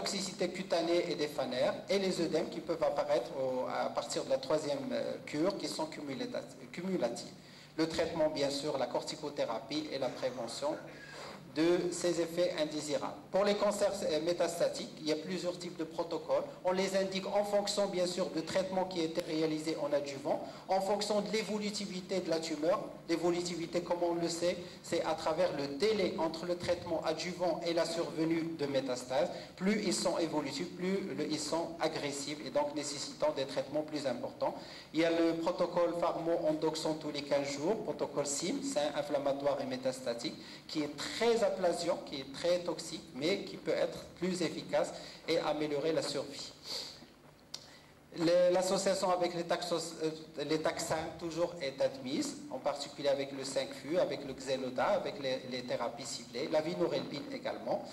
toxicité cutanée et des phanaires, et les œdèmes qui peuvent apparaître à partir de la troisième cure, qui sont cumulatives. Le traitement, bien sûr, la corticothérapie et la prévention de ces effets indésirables. Pour les cancers métastatiques, il y a plusieurs types de protocoles. On les indique en fonction, bien sûr, du traitement qui a été réalisé en adjuvant, en fonction de l'évolutivité de la tumeur. L'évolutivité, comme on le sait, c'est à travers le délai entre le traitement adjuvant et la survenue de métastases. Plus ils sont évolutifs, plus ils sont agressifs et donc nécessitant des traitements plus importants. Il y a le protocole pharmo-endoxon tous les 15 jours, protocole SIM, sein inflammatoire et métastatique, qui est très aplasion, qui est très toxique, mais qui peut être plus efficace et améliorer la survie. L'association avec les taxanes toujours est admise, en particulier avec le 5-FU, avec le Xeloda, avec les thérapies ciblées, la vinorelbine également.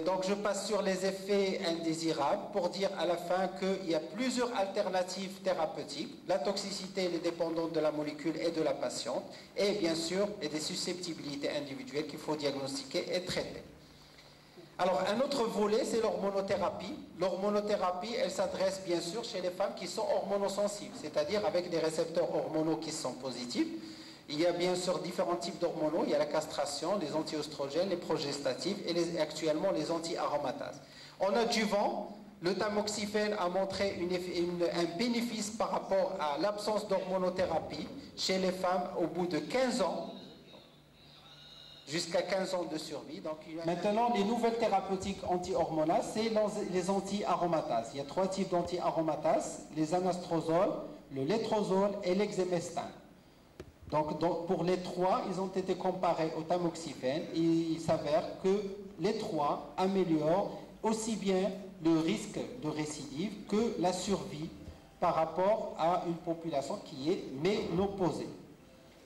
Donc je passe sur les effets indésirables pour dire à la fin qu'il y a plusieurs alternatives thérapeutiques. La toxicité elle est dépendante de la molécule et de la patiente, et bien sûr il y a des susceptibilités individuelles qu'il faut diagnostiquer et traiter. Alors un autre volet c'est l'hormonothérapie. L'hormonothérapie elle s'adresse bien sûr chez les femmes qui sont hormonosensibles, c'est-à-dire avec des récepteurs hormonaux qui sont positifs. Il y a bien sûr différents types d'hormonaux, il y a la castration, les anti-oestrogènes, les progestatifs et actuellement les anti-aromatases. En adjuvant, le tamoxifène a montré un bénéfice par rapport à l'absence d'hormonothérapie chez les femmes au bout de 15 ans, jusqu'à 15 ans de survie. Donc, maintenant, les nouvelles thérapeutiques anti-hormonales, c'est les anti-aromatases. Il y a 3 types d'anti-aromatases, les anastrozole, le létrozole et l'exemestane. Donc, pour les 3, ils ont été comparés au tamoxifène et il s'avère que les 3 améliorent aussi bien le risque de récidive que la survie par rapport à une population qui est ménopausée.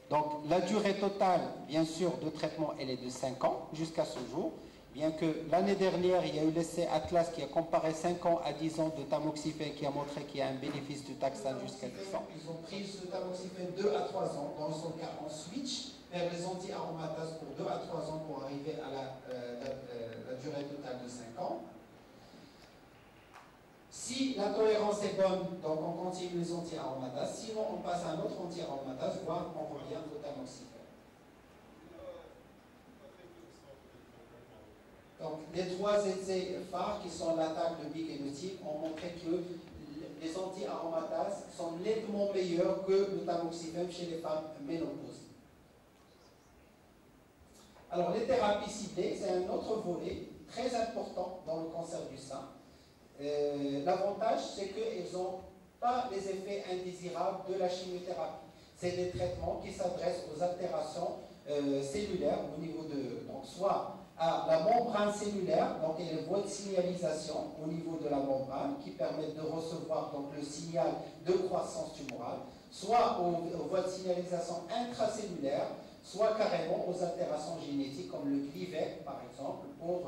Donc, la durée totale, bien sûr, de traitement, elle est de 5 ans jusqu'à ce jour. Bien que l'année dernière, il y a eu l'essai Atlas qui a comparé 5 ans à 10 ans de tamoxifène qui a montré qu'il y a un bénéfice du taxane jusqu'à 10 ans. Ils ont pris ce tamoxifène 2 à 3 ans, dans son cas en switch vers les anti-aromatases pour 2 à 3 ans pour arriver à la durée totale de 5 ans. Si la tolérance est bonne, donc on continue les anti-aromatases, sinon on passe à un autre anti-aromatase, voire on revient au tamoxifène. Donc, les 3 essais phares qui sont l'attaque, le BIC et le TIC ont montré que les anti-aromatases sont nettement meilleurs que le tamoxifène chez les femmes ménopausées. Alors, les thérapies ciblées, c'est un autre volet très important dans le cancer du sein. L'avantage, c'est qu'ils n'ont pas les effets indésirables de la chimiothérapie. C'est des traitements qui s'adressent aux altérations cellulaires au niveau de, donc soit à la membrane cellulaire, donc il y a les voies de signalisation au niveau de la membrane qui permettent de recevoir donc le signal de croissance tumorale, soit aux voies de signalisation intracellulaire, soit carrément aux altérations génétiques comme le Gleevec par exemple pour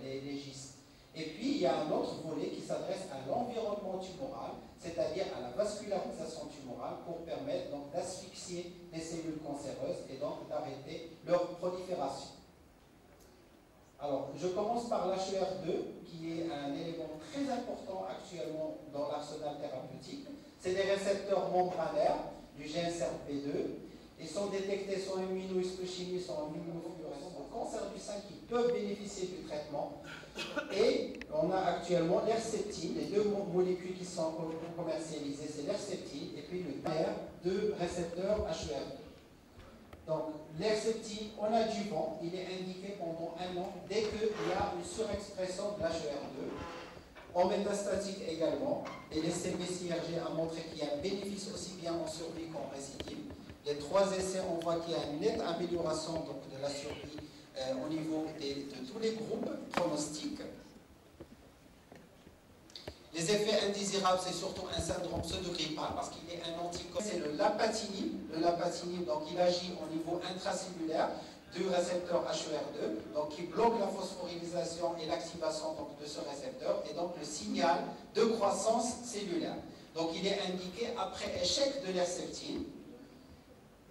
les gystes. Et puis, il y a un autre volet qui s'adresse à l'environnement tumoral, c'est-à-dire à la vascularisation tumorale pour permettre donc d'asphyxier les cellules cancéreuses et donc d'arrêter leur prolifération. Alors, je commence par l'HER2, qui est un élément très important actuellement dans l'arsenal thérapeutique. C'est des récepteurs membranaires du gène SERP2. Ils sont détectés soit en immunohistochimie, soit en immunofluorescence, donc cancer du sein qui peuvent bénéficier du traitement. Et on a actuellement l'herceptine, les 2 molécules qui sont commercialisées, c'est l'herceptine et puis le paire de récepteurs HER2. Donc l'herceptine en adjuvant, il est indiqué pendant 1 an dès qu'il y a une surexpression de l'HER2. En métastatique également, et l'essai BCRG a montré qu'il y a un bénéfice aussi bien en survie qu'en récidive. Les 3 essais, on voit qu'il y a une nette amélioration donc, de la survie au niveau de tous les groupes pronostiques. Les effets indésirables, c'est surtout un syndrome pseudo-grippal parce qu'il est un anticorps. C'est le lapatinib. Le lapatinib, donc il agit au niveau intracellulaire du récepteur HER2, donc qui bloque la phosphorylisation et l'activation de ce récepteur et donc le signal de croissance cellulaire. Donc il est indiqué après échec de l'herceptine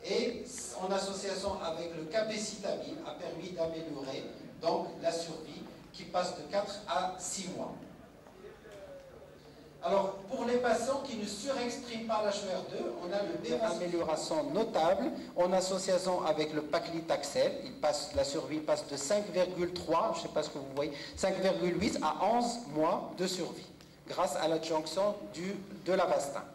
et en association avec le cabecitabine a permis d'améliorer donc la survie qui passe de 4 à 6 mois. Alors, pour les patients qui ne surexpriment pas l'HER2, on a une amélioration notable en association avec le paclitaxel. La survie passe de 5,3, je ne sais pas ce que vous voyez, 5,8 à 11 mois de survie, grâce à l'adjonction de l'Avastin.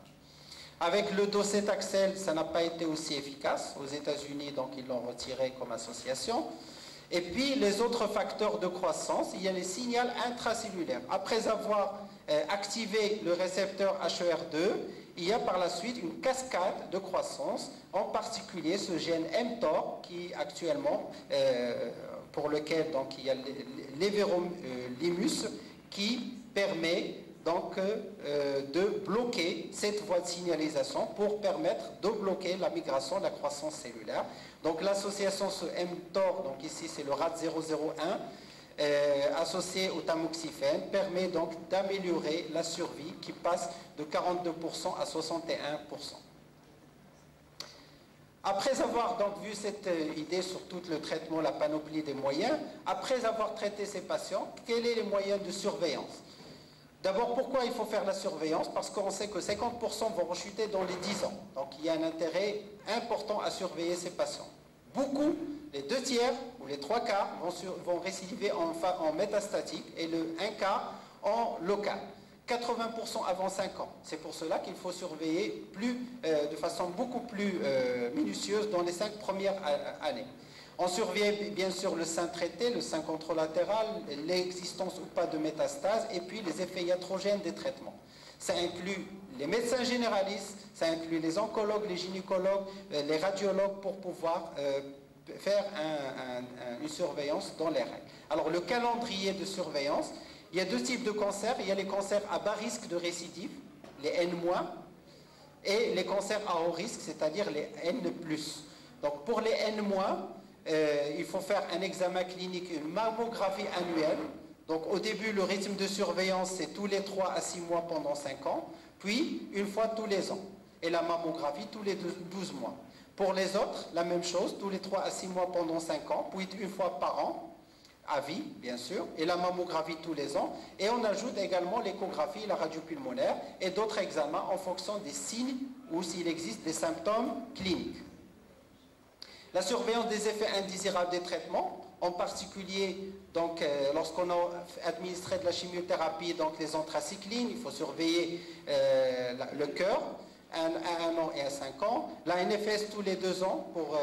Avec le docetaxel, ça n'a pas été aussi efficace. Aux États-Unis, donc, ils l'ont retiré comme association. Et puis, les autres facteurs de croissance, il y a les signaux intracellulaires. Après avoir activé le récepteur HER2, il y a par la suite une cascade de croissance, en particulier ce gène mTOR, qui actuellement, pour lequel donc, il y a l'éverolimus, qui permet donc de bloquer cette voie de signalisation pour permettre de bloquer la migration de la croissance cellulaire. Donc l'association ce mTOR, donc ici c'est le RAD001, associé au tamoxifène, permet donc d'améliorer la survie qui passe de 42% à 61%. Après avoir donc vu cette idée sur tout le traitement, la panoplie des moyens, après avoir traité ces patients, quels sont les moyens de surveillance? D'abord, pourquoi il faut faire la surveillance? Parce qu'on sait que 50% vont rechuter dans les 10 ans. Donc il y a un intérêt important à surveiller ces patients. Beaucoup, les 2 tiers ou les 3 quarts vont récidiver en métastatique et le 1 quart en local. 80% avant 5 ans. C'est pour cela qu'il faut surveiller de façon beaucoup plus minutieuse dans les 5 premières années. On surveille bien sûr le sein traité, le sein contralatéral, l'existence ou pas de métastase et puis les effets iatrogènes des traitements. Ça inclut les médecins généralistes, ça inclut les oncologues, les gynécologues, les radiologues pour pouvoir faire une surveillance dans les règles. Alors le calendrier de surveillance, il y a 2 types de cancers. Il y a les cancers à bas risque de récidive, les N-, et les cancers à haut risque, c'est-à-dire les N+. Donc pour les N-, il faut faire un examen clinique, une mammographie annuelle. Donc au début, le rythme de surveillance, c'est tous les 3 à 6 mois pendant 5 ans, puis une fois tous les ans. Et la mammographie tous les 12 mois. Pour les autres, la même chose, tous les 3 à 6 mois pendant 5 ans, puis une fois par an, à vie, bien sûr, et la mammographie tous les ans. Et on ajoute également l'échographie, la radio pulmonaire et d'autres examens en fonction des signes ou s'il existe des symptômes cliniques. La surveillance des effets indésirables des traitements, en particulier lorsqu'on a administré de la chimiothérapie, donc les anthracyclines, il faut surveiller le cœur à 1 an et à 5 ans, la NFS tous les 2 ans pour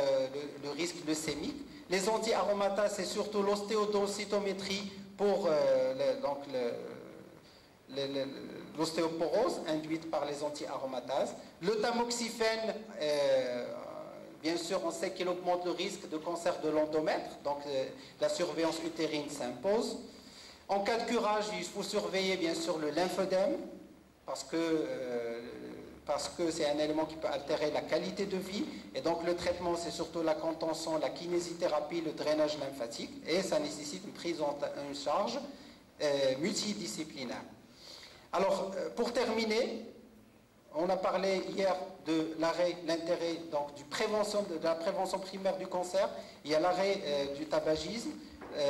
le risque leucémique, les anti-aromatases, c'est surtout l'ostéodensitométrie pour l'ostéoporose induite par les anti-aromatases, le tamoxifène. Bien sûr, on sait qu'il augmente le risque de cancer de l'endomètre, donc la surveillance utérine s'impose. En cas de curage, il faut surveiller bien sûr le lymphodème, parce que c'est un élément qui peut altérer la qualité de vie. Et donc le traitement, c'est surtout la contention, la kinésithérapie, le drainage lymphatique, et ça nécessite une prise en charge multidisciplinaire. Alors, pour terminer, on a parlé hier de l'intérêt de la prévention primaire du cancer. Il y a l'arrêt du tabagisme,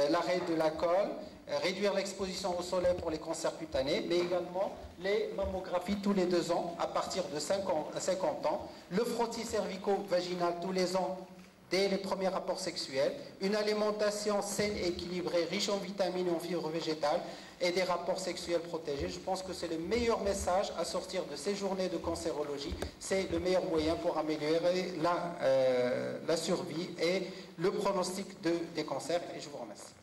l'arrêt de l'alcool, réduire l'exposition au soleil pour les cancers cutanés, mais également les mammographies tous les 2 ans à partir de 50 ans, le frottis cervico-vaginal tous les ans dès les premiers rapports sexuels, une alimentation saine et équilibrée, riche en vitamines et en fibres végétales, et des rapports sexuels protégés. Je pense que c'est le meilleur message à sortir de ces journées de cancérologie. C'est le meilleur moyen pour améliorer la survie et le pronostic des cancers. Et je vous remercie.